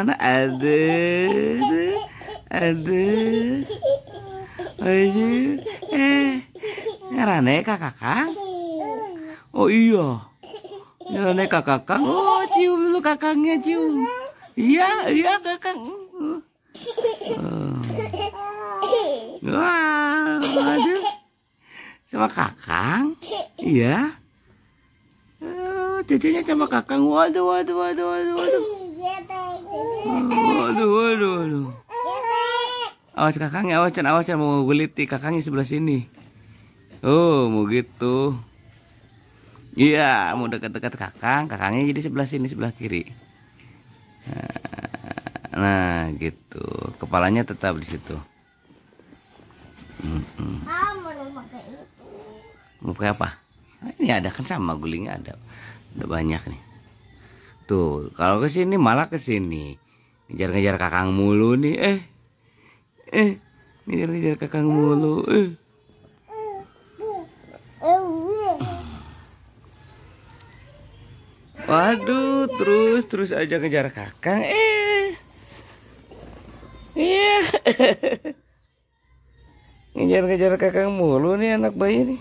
mana? Aduh, aduh, aduh, ngerane kakang. Oh iya, ngerane kakang. Oh, cium dulu kakangnya, cium. Iya, iya kakang. Wah, aduh, sama kakang. Iya. Cucunya sama kakang. Waduh, waduh, waduh, waduh, waduh. Waduh, waduh, waduh. Awas kakangnya, awas mau guliti kakangnya sebelah sini. Oh, mau gitu. Iya, mau dekat-dekat kakang, kakangnya jadi sebelah sini, sebelah kiri. Nah, gitu. Kepalanya tetap di situ. Mau pakai apa? Nah, ini ada kan sama gulingnya ada. Udah banyak nih. Tuh, kalau ke sini malah ke sini. Ngejar-ngejar kakang mulu nih. Ngejar-ngejar kakang mulu. Waduh, terus aja ngejar kakang. Iya. Ngejar-ngejar kakang mulu nih anak bayi nih.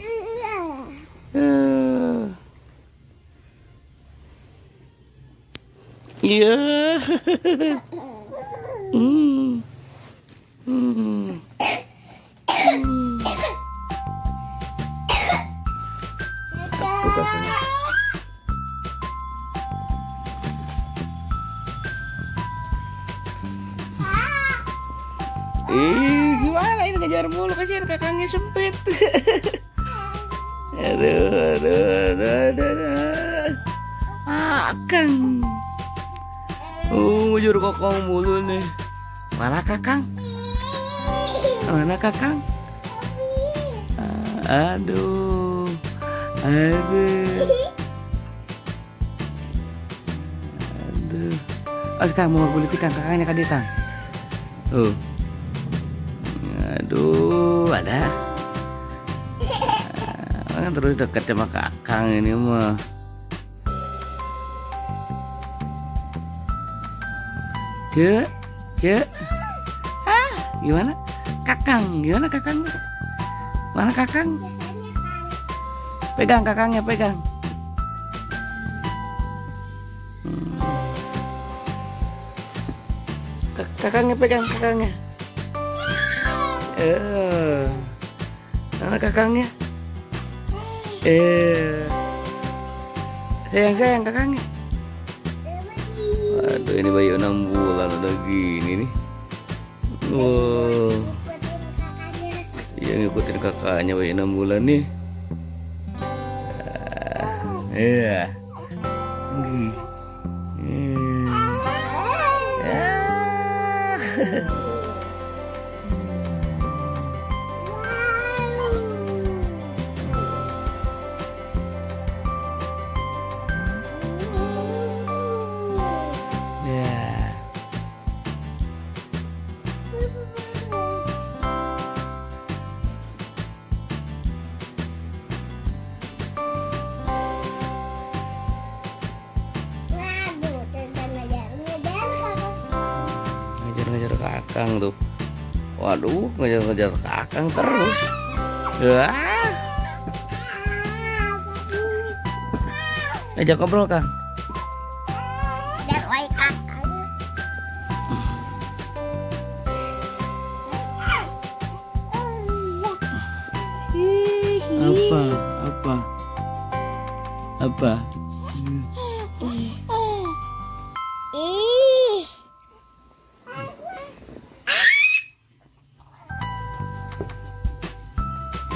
Iya. Tuh kakaknya. Gimana ini ngejar mulu, kasihan kakangnya sempit. Aduh. Akang. Ngejar kakang mulu nih. Mana kakang? Mana kakang? Aduh. Oh, sekarang mau guliti kakangnya kan dia, Kang. Aduh, ada. Kan terus dekat sama kakang ini mah. Cek. Gimana? Kakang, gimana kakang? Mana kakang? Pegang kakangnya, pegang. Kakangnya pegang, kakangnya. Mana kakangnya? Sayang kakangnya. Waduh, ini bayi 6 bulan udah gini nih. Wow. Iya, ngikutin kakaknya bayi 6 bulan nih. Iya. Ngejar kakang tuh. Waduh, ngejar kakang terus. Ajak ngobrol, Kang. Apa?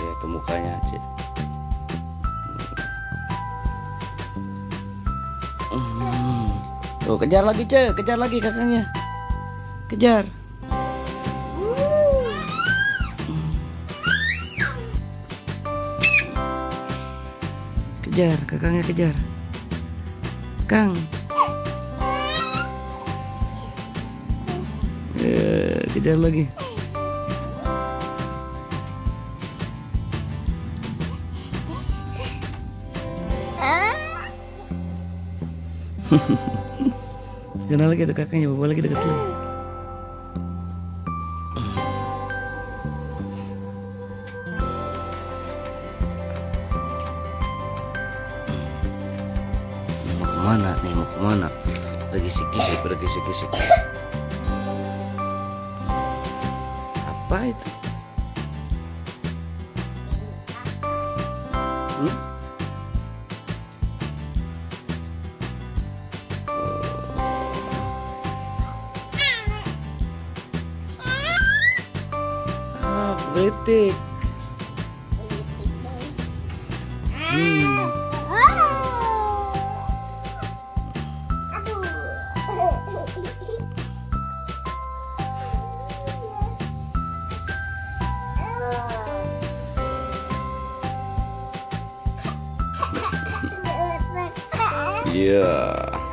Itu mukanya, Cik. Tuh, kejar lagi, Cik. Kejar lagi kakangnya. Kejar. Kejar, kakangnya kejar. Kang. Kejar lagi. Kenal lagi tuh kakaknya, bawa lagi deket lagi. Mau kemana nih? Mau kemana? Lagi sikisik, lagi sikisik. Apa itu? Gelitik. Iya.